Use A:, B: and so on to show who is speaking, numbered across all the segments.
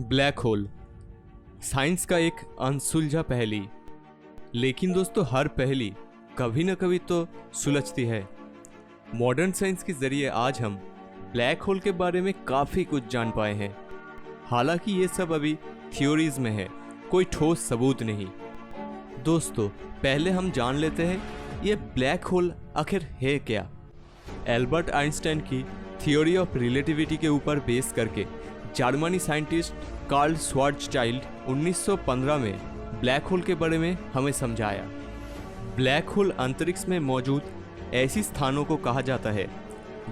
A: Black hole science का एक अनसुलझा पहेली। लेकिन दोस्तों, हर पहेली कभी न कभी तो सुलझती है। मॉडर्न साइंस के जरिए आज हम ब्लैक होल के बारे में काफ़ी कुछ जान पाए हैं। हालांकि ये सब अभी थ्योरीज में है, कोई ठोस सबूत नहीं। दोस्तों, पहले हम जान लेते हैं ये ब्लैक होल आखिर है क्या। एल्बर्ट आइंस्टाइन की थ्योरी ऑफ रिलेटिविटी के ऊपर बेस करके जर्मनी साइंटिस्ट कार्ल श्वार्ज़चाइल्ड 1915 में ब्लैक होल के बारे में हमें समझाया। ब्लैक होल अंतरिक्ष में मौजूद ऐसी स्थानों को कहा जाता है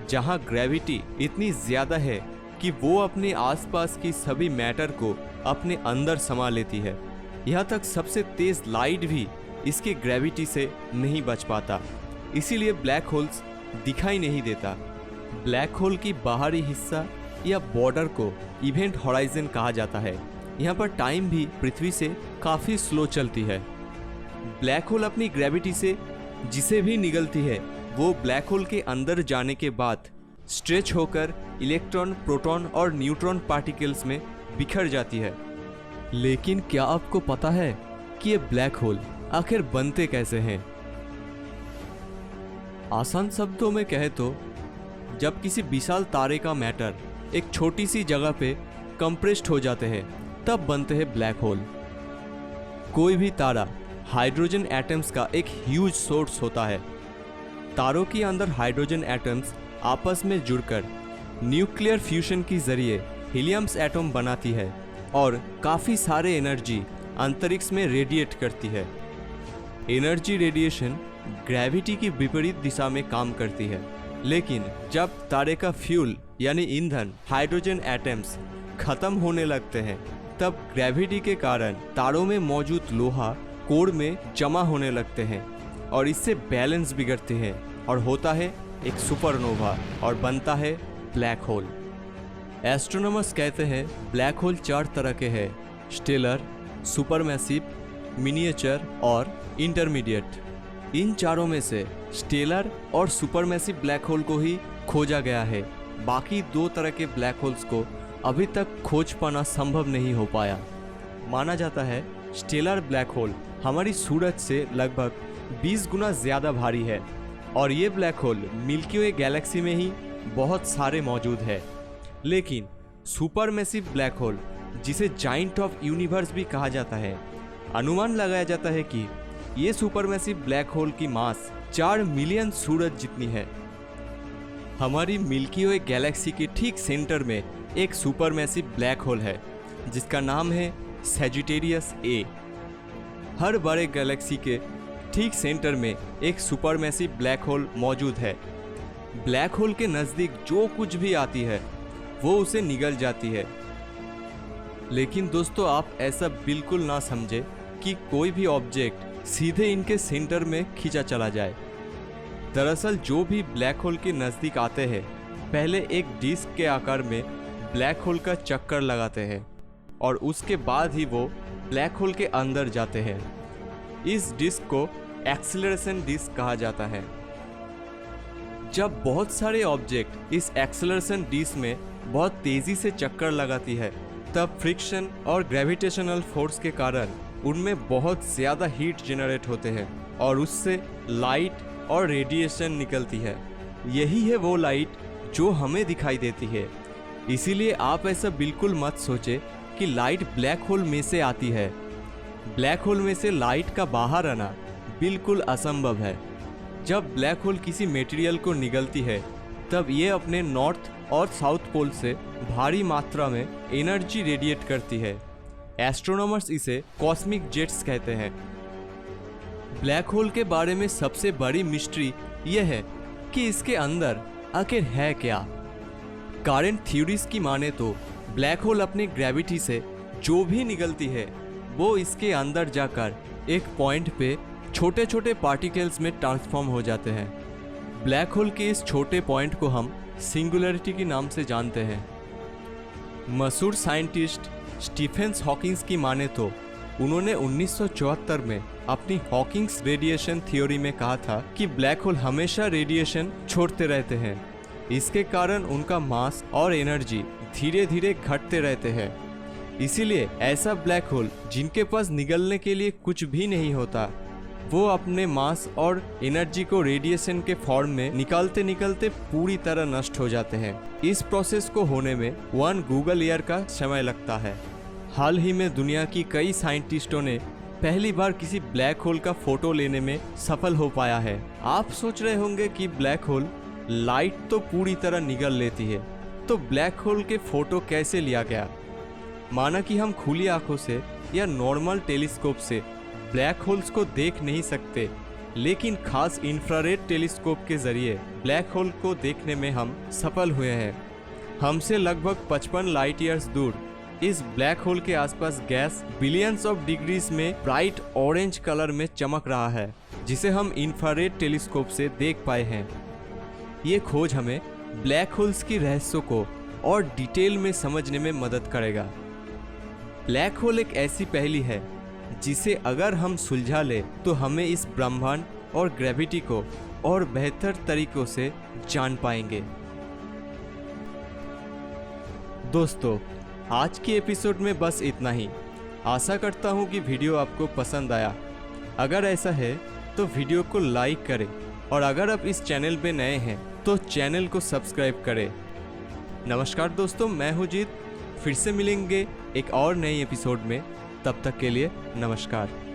A: जहां ग्रेविटी इतनी ज़्यादा है कि वो अपने आसपास की सभी मैटर को अपने अंदर समा लेती है। यहाँ तक सबसे तेज लाइट भी इसके ग्रेविटी से नहीं बच पाता, इसीलिए ब्लैक होल्स दिखाई नहीं देता। ब्लैक होल की बाहरी हिस्सा या बॉर्डर को इवेंट हॉराइजन कहा जाता है। यहाँ पर टाइम भी पृथ्वी से काफ़ी स्लो चलती है। ब्लैक होल अपनी ग्रेविटी से जिसे भी निगलती है वो ब्लैक होल के अंदर जाने के बाद स्ट्रेच होकर इलेक्ट्रॉन, प्रोटॉन और न्यूट्रॉन पार्टिकल्स में बिखर जाती है। लेकिन क्या आपको पता है कि ये ब्लैक होल आखिर बनते कैसे हैं? आसान शब्दों में कहे तो जब किसी विशाल तारे का मैटर एक छोटी सी जगह पे कंप्रेस्ड हो जाते हैं तब बनते हैं ब्लैक होल। कोई भी तारा हाइड्रोजन एटम्स का एक ह्यूज सोर्स होता है। तारों के अंदर हाइड्रोजन एटम्स आपस में जुड़कर न्यूक्लियर फ्यूजन के जरिए हीलियम्स एटम बनाती है और काफ़ी सारे एनर्जी अंतरिक्ष में रेडिएट करती है। एनर्जी रेडिएशन ग्रेविटी की विपरीत दिशा में काम करती है, लेकिन जब तारे का फ्यूल यानी ईंधन हाइड्रोजन एटम्स खत्म होने लगते हैं तब ग्रेविटी के कारण तारों में मौजूद लोहा कोर में जमा होने लगते हैं और इससे बैलेंस बिगड़ते हैं और होता है एक सुपरनोवा और बनता है ब्लैक होल। एस्ट्रोनॉमर्स कहते हैं ब्लैक होल 4 तरह के हैं: स्टेलर, सुपरमैसिव, मिनिएचर और इंटरमीडिएट। इन चारों में से स्टेलर और सुपरमैसिव ब्लैक होल को ही खोजा गया है। बाकी 2 तरह के ब्लैक होल्स को अभी तक खोज पाना संभव नहीं हो पाया। माना जाता है स्टेलर ब्लैक होल हमारी सूरज से लगभग 20 गुना ज़्यादा भारी है और ये ब्लैक होल मिल्की वे गैलेक्सी में ही बहुत सारे मौजूद है। लेकिन सुपरमैसिव ब्लैक होल, जिसे जाइंट ऑफ यूनिवर्स भी कहा जाता है, अनुमान लगाया जाता है कि ये सुपरमैसिव ब्लैक होल की मास 4 मिलियन सूरज जितनी है। हमारी मिल्की वे गैलेक्सी के ठीक सेंटर में एक सुपरमैसिव ब्लैक होल है जिसका नाम है सैजिटेरियस ए। हर बड़े गैलेक्सी के ठीक सेंटर में एक सुपरमैसिव ब्लैक होल मौजूद है। ब्लैक होल के नज़दीक जो कुछ भी आती है वो उसे निगल जाती है। लेकिन दोस्तों, आप ऐसा बिल्कुल ना समझे कि कोई भी ऑब्जेक्ट सीधे इनके सेंटर में खींचा चला जाए। दरअसल जो भी ब्लैक होल के नज़दीक आते हैं पहले एक डिस्क के आकार में ब्लैक होल का चक्कर लगाते हैं और उसके बाद ही वो ब्लैक होल के अंदर जाते हैं। इस डिस्क को एक्सेलरेशन डिस्क कहा जाता है। जब बहुत सारे ऑब्जेक्ट इस एक्सेलरेशन डिस्क में बहुत तेज़ी से चक्कर लगाती है तब फ्रिक्शन और ग्रेविटेशनल फोर्स के कारण उनमें बहुत ज़्यादा हीट जनरेट होते हैं और उससे लाइट और रेडिएशन निकलती है। यही है वो लाइट जो हमें दिखाई देती है। इसीलिए आप ऐसा बिल्कुल मत सोचें कि लाइट ब्लैक होल में से आती है। ब्लैक होल में से लाइट का बाहर आना बिल्कुल असंभव है। जब ब्लैक होल किसी मटेरियल को निगलती है तब ये अपने नॉर्थ और साउथ पोल से भारी मात्रा में एनर्जी रेडिएट करती है। एस्ट्रोनॉमर्स इसे कॉस्मिक जेट्स कहते हैं। ब्लैक होल के बारे में सबसे बड़ी मिस्ट्री यह है कि इसके अंदर आखिर है क्या। करंट थ्योरीज की माने तो ब्लैक होल अपनी ग्रेविटी से जो भी निकलती है वो इसके अंदर जाकर एक पॉइंट पे छोटे छोटे पार्टिकल्स में ट्रांसफॉर्म हो जाते हैं। ब्लैक होल के इस छोटे पॉइंट को हम सिंगुलरिटी के नाम से जानते हैं। मशहूर साइंटिस्ट स्टीफन हॉकिंग्स की माने तो उन्होंने 1974 में अपनी हॉकिंग्स रेडिएशन थ्योरी में कहा था कि ब्लैक होल हमेशा रेडिएशन छोड़ते रहते हैं। इसके कारण उनका मास और एनर्जी धीरे धीरे घटते रहते हैं। इसीलिए ऐसा ब्लैक होल जिनके पास निगलने के लिए कुछ भी नहीं होता, वो अपने मास और एनर्जी को रेडिएशन के फॉर्म में निकालते निकालते पूरी तरह नष्ट हो जाते हैं। इस प्रोसेस को होने में 1 गूगल ईयर का समय लगता है। हाल ही में दुनिया की कई साइंटिस्टों ने पहली बार किसी ब्लैक होल का फोटो लेने में सफल हो पाया है। आप सोच रहे होंगे कि ब्लैक होल लाइट तो पूरी तरह निगल लेती है, तो ब्लैक होल के फोटो कैसे लिया गया? माना कि हम खुली आंखों से या नॉर्मल टेलीस्कोप से ब्लैक होल्स को देख नहीं सकते, लेकिन खास इंफ्रारेड टेलीस्कोप के जरिए ब्लैक होल को देखने में हम सफल हुए हैं। हमसे लगभग 55 लाइट ईयर्स दूर इस ब्लैक होल के आसपास गैस बिलियंस ऑफ डिग्रीज में ब्राइट ऑरेंज कलर में चमक रहा है, जिसे हम इंफ्रारेड टेलीस्कोप से देख पाए हैं। ये खोज हमें ब्लैक होल्स की रहस्यों को और डिटेल में समझने में मदद करेगा। ब्लैक होल एक ऐसी पहेली है जिसे अगर हम सुलझा ले तो हमें इस ब्रह्मांड और ग्रेविटी को और बेहतर तरीकों से जान पाएंगे। दोस्तों, आज की एपिसोड में बस इतना ही। आशा करता हूँ कि वीडियो आपको पसंद आया। अगर ऐसा है तो वीडियो को लाइक करें और अगर आप इस चैनल पे नए हैं तो चैनल को सब्सक्राइब करें। नमस्कार दोस्तों, मैं हूँ जीत। फिर से मिलेंगे एक और नई एपिसोड में। तब तक के लिए नमस्कार।